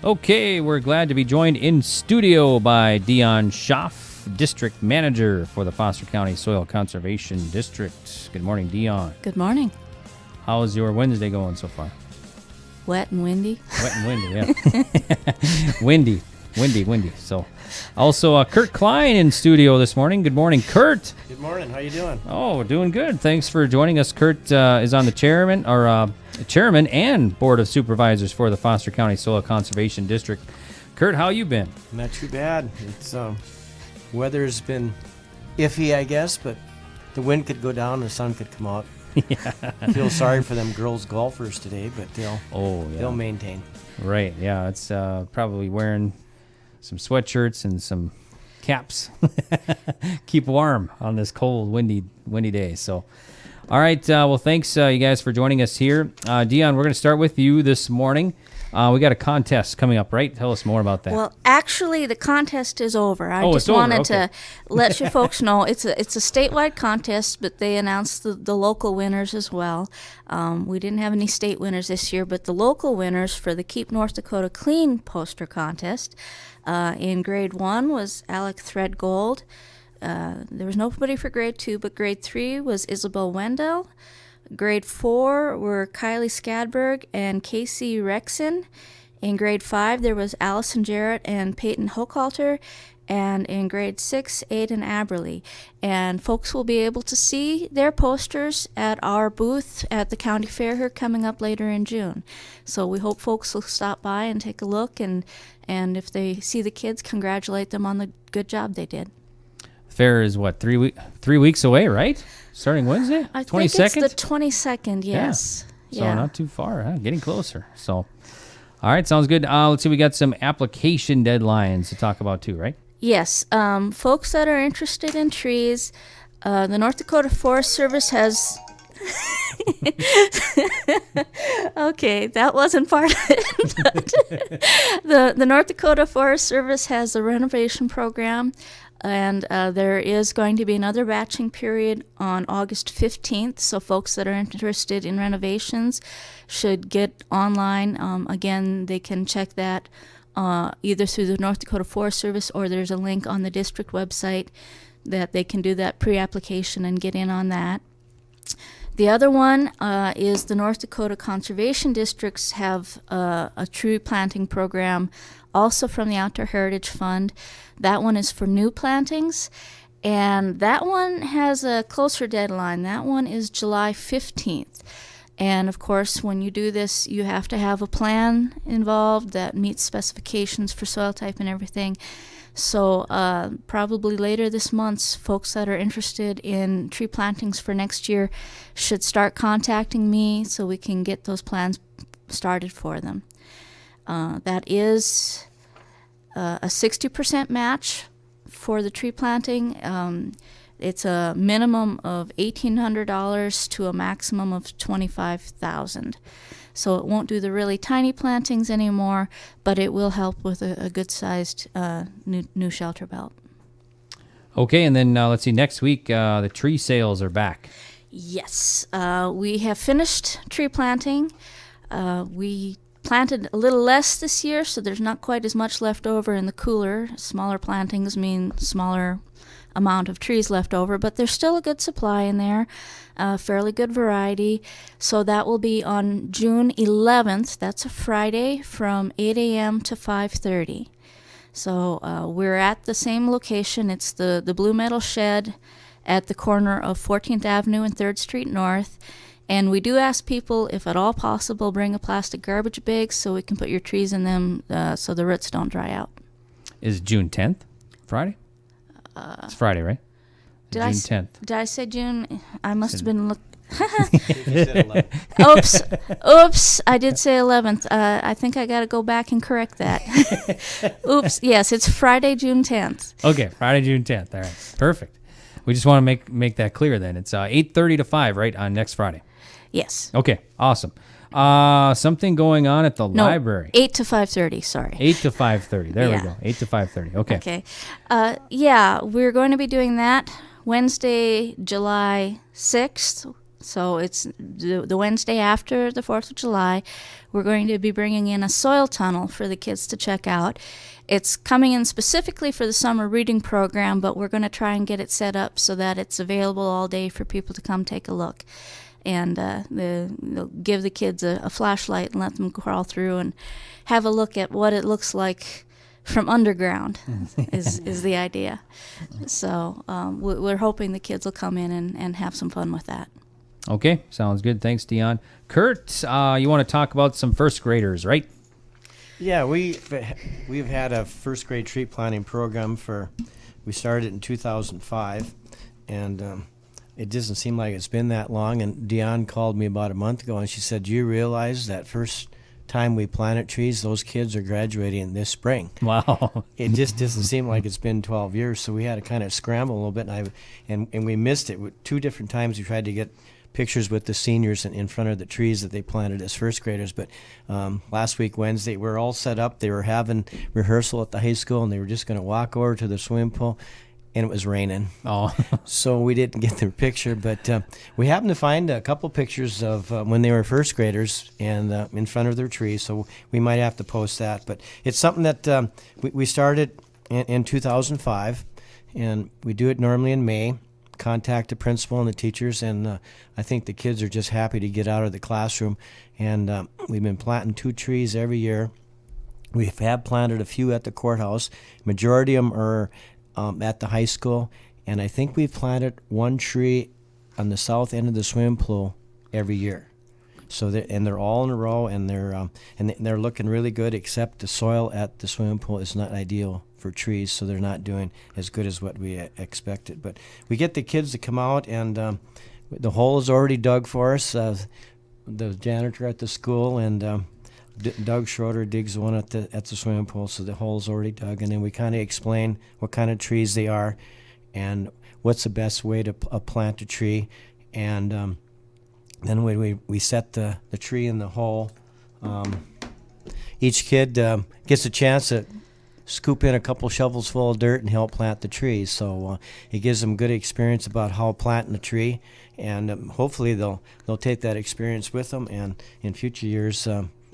Okay, we're glad to be joined in studio by Dion Schaff, District Manager for the Foster County Soil Conservation District. Good morning, Dion. Good morning. How's your Wednesday going so far? Wet and windy. Wet and windy, yeah. windy. So, also Kurt Klein in studio this morning. Good morning, Kurt. Good morning. How you doing? Oh, doing good. Thanks for joining us. Kurt is on the chairman and board of supervisors for the Foster County Soil Conservation District. Kurt, how you been? Not too bad. It's weather's been iffy, I guess, but the wind could go down, the sun could come out. Yeah. I feel sorry for them girls golfers today, but they'll maintain. Right. Yeah. It's probably wearing some sweatshirts and some caps. Keep warm on this cold, windy day. So, all right. Well, thanks, you guys, for joining us here. Dion, we're going to start with you this morning. We got a contest coming up, right? Tell us more about that. Well, actually, the contest is over. I just it's over. wanted Okay. to let you folks know it's a statewide contest, but they announced the local winners as well. We didn't have any state winners this year, but the local winners for the Keep North Dakota Clean poster contest in grade 1 was Alec Threadgold. There was nobody for grade 2, but grade 3 was Isabel Wendell. Grade 4 were Kylie Skadberg and Casey Rexon. In grade 5, there was Allison Jarrett and Peyton Hochhalter. And in grade 6, Aiden Aberly. And folks will be able to see their posters at our booth at the county fair here coming up later in June. So we hope folks will stop by and take a look, and if they see the kids, congratulate them on the good job they did. Fair is what, 3 weeks away, right? Starting Wednesday? I 22nd? think it's the 22nd, yes. So not too far, huh? Getting closer. So, all right, sounds good. Let's see, we got some application deadlines to talk about too, right? Yes. Folks that are interested in trees, the North Dakota Forest Service has... Okay, that wasn't part of it. But the North Dakota Forest Service has a renovation program, and there is going to be another batching period on August 15th, so folks that are interested in renovations should get online. Again, they can check that either through the North Dakota Forest Service, or there's a link on the district website that they can do that pre-application and get in on that. The other one is the North Dakota Conservation Districts have a tree planting program also from the Outdoor Heritage Fund. That one is for new plantings, and that one has a closer deadline. That one is July 15th. And of course, when you do this, you have to have a plan involved that meets specifications for soil type and everything. So probably later this month, folks that are interested in tree plantings for next year should start contacting me so we can get those plans started for them. That is a 60% match for the tree planting. It's a minimum of $1,800 to a maximum of $25,000. So it won't do the really tiny plantings anymore, but it will help with a good-sized new shelter belt. Okay, and then let's see, next week the tree sales are back. Yes, we have finished tree planting. We planted a little less this year, so there's not quite as much left over in the cooler. Smaller plantings mean smaller amount of trees left over, but there's still a good supply in there, fairly good variety. So that will be on June 11th. That's a Friday from 8 a.m. to 5:30. So we're at the same location. It's the Blue Metal Shed at the corner of 14th Avenue and 3rd Street North. And we do ask people, if at all possible, bring a plastic garbage bag so we can put your trees in them so the roots don't dry out. Is June 10th Friday? It's Friday, right? June 10th. Did I say June? I must have been looking. Oops. Oops, I did say 11th. I think I got to go back and correct that. Oops, yes, it's Friday, June 10th. Okay, Friday, June 10th. All right, perfect. We just want to make that clear then. It's 8:30 to 5, right, on next Friday? Yes. Okay, awesome. Something going on at the library. 8 to 5:30, sorry. 8 to 5:30. There Yeah. we go. 8 to 5:30. Okay. Okay. Yeah, we're going to be doing that Wednesday, July 6th. So it's the Wednesday after the 4th of July. We're going to be bringing in a soil tunnel for the kids to check out. It's coming in specifically for the summer reading program, but we're going to try and get it set up so that it's available all day for people to come take a look. And they'll give the kids a flashlight and let them crawl through and have a look at what it looks like from underground is the idea. So we're hoping the kids will come in and have some fun with that. Okay, sounds good. Thanks, Dion. Kurt, you want to talk about some first graders, right? Yeah, we've had a first grade tree planting program we started in 2005, and it doesn't seem like it's been that long. And Dion called me about a month ago, and she said, "Do you realize that first time we planted trees, those kids are graduating this spring?" Wow. It just doesn't seem like it's been 12 years, so we had to kind of scramble a little bit, and we missed it. 2 different times we tried to get pictures with the seniors in front of the trees that they planted as first graders. But last week, Wednesday, we're all set up. They were having rehearsal at the high school, and they were just going to walk over to the swimming pool, and it was raining. Oh. So we didn't get their picture. But we happened to find a couple pictures of when they were first graders and in front of their trees. So we might have to post that. But it's something that we started in 2005, and we do it normally in May. Contact the principal and the teachers, and I think the kids are just happy to get out of the classroom. And we've been planting 2 trees every year. We have planted a few at the courthouse. Majority of them are at the high school, and I think we've planted 1 tree on the south end of the swimming pool every year. So they're all in a row, and they're looking really good. Except the soil at the swimming pool is not ideal for trees, so they're not doing as good as what we expected. But we get the kids to come out, and the hole is already dug for us. The janitor at the school and Doug Schroeder digs the one at the swimming pool, so the hole's already dug. And then we kind of explain what kind of trees they are and what's the best way to plant a tree. And then we set the tree in the hole. Each kid gets a chance to scoop in a couple shovels full of dirt and help plant the trees. So it gives them good experience about how planting a tree, and hopefully they'll take that experience with them and in future years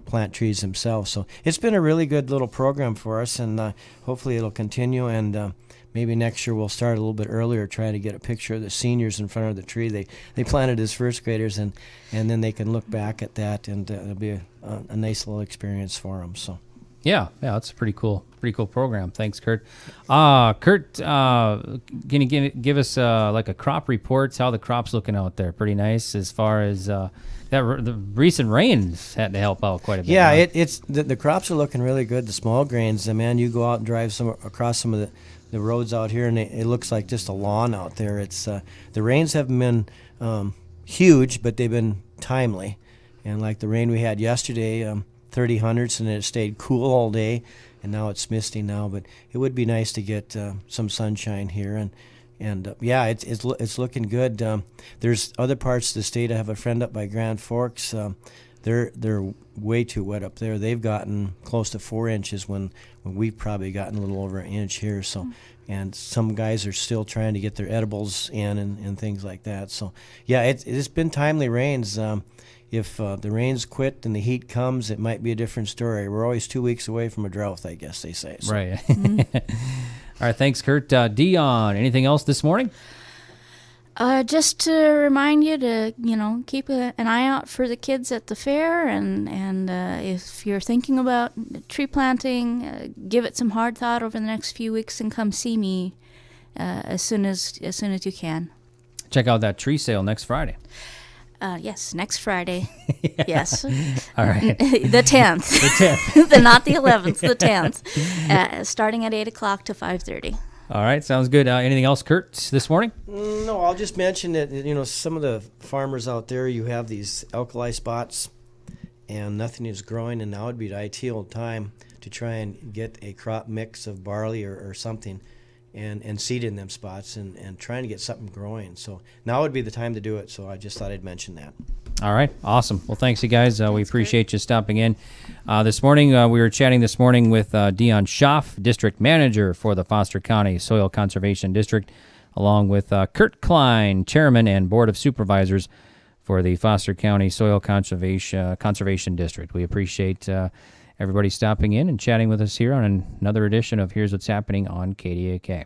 plant trees themselves. So it's been a really good little program for us, and hopefully it'll continue. And maybe next year we'll start a little bit earlier, try to get a picture of the seniors in front of the tree they planted as first graders, and then they can look back at that, and it'll be a nice little experience for them. So. Yeah, that's a pretty cool program. Thanks, Kurt. Kurt, can you give us like a crop report? How the crop's looking out there? Pretty nice as far as the recent rains had to help out quite a bit. Yeah, huh? it's the crops are looking really good. The small grains, man, you go out and drive across some of the roads out here, and it looks like just a lawn out there. It's the rains haven't been huge, but they've been timely, and like the rain we had yesterday. 30 hundredths, and it stayed cool all day, and now it's misty now. But it would be nice to get some sunshine here, and yeah, it's looking good. There's other parts of the state. I have a friend up by Grand Forks. They're way too wet up there. They've gotten close to 4 inches when we've probably gotten a little over an inch here. So, and some guys are still trying to get their edibles in and things like that. So, yeah, it's been timely rains. If the rains quit and the heat comes, it might be a different story. We're always 2 weeks away from a drought, I guess they say. So. Right. All right, thanks, Kurt. Dion, anything else this morning? Just to remind you to, keep an eye out for the kids at the fair, and if you're thinking about tree planting, give it some hard thought over the next few weeks and come see me as soon as you can. Check out that tree sale next Friday. Yes, next Friday. Yes. All right. The 10th. The 10th. Not the 11th, the 10th. Starting at 8 o'clock to 5:30. All right, sounds good. Anything else, Kurt, this morning? No, I'll just mention that, some of the farmers out there, you have these alkali spots, and nothing is growing, and now would be the ideal time to try and get a crop mix of barley or something and seed in them spots and trying to get something growing. So now would be the time to do it, so I just thought I'd mention that. All right, awesome. Well, thanks, you guys. We appreciate you stopping in. This morning, we were chatting this morning with Dion Schaff, District Manager for the Foster County Soil Conservation District, along with Kurt Klein, Chairman and Board of Supervisors for the Foster County Soil Conservation District. We appreciate everybody stopping in and chatting with us here on another edition of Here's What's Happening on KDAK.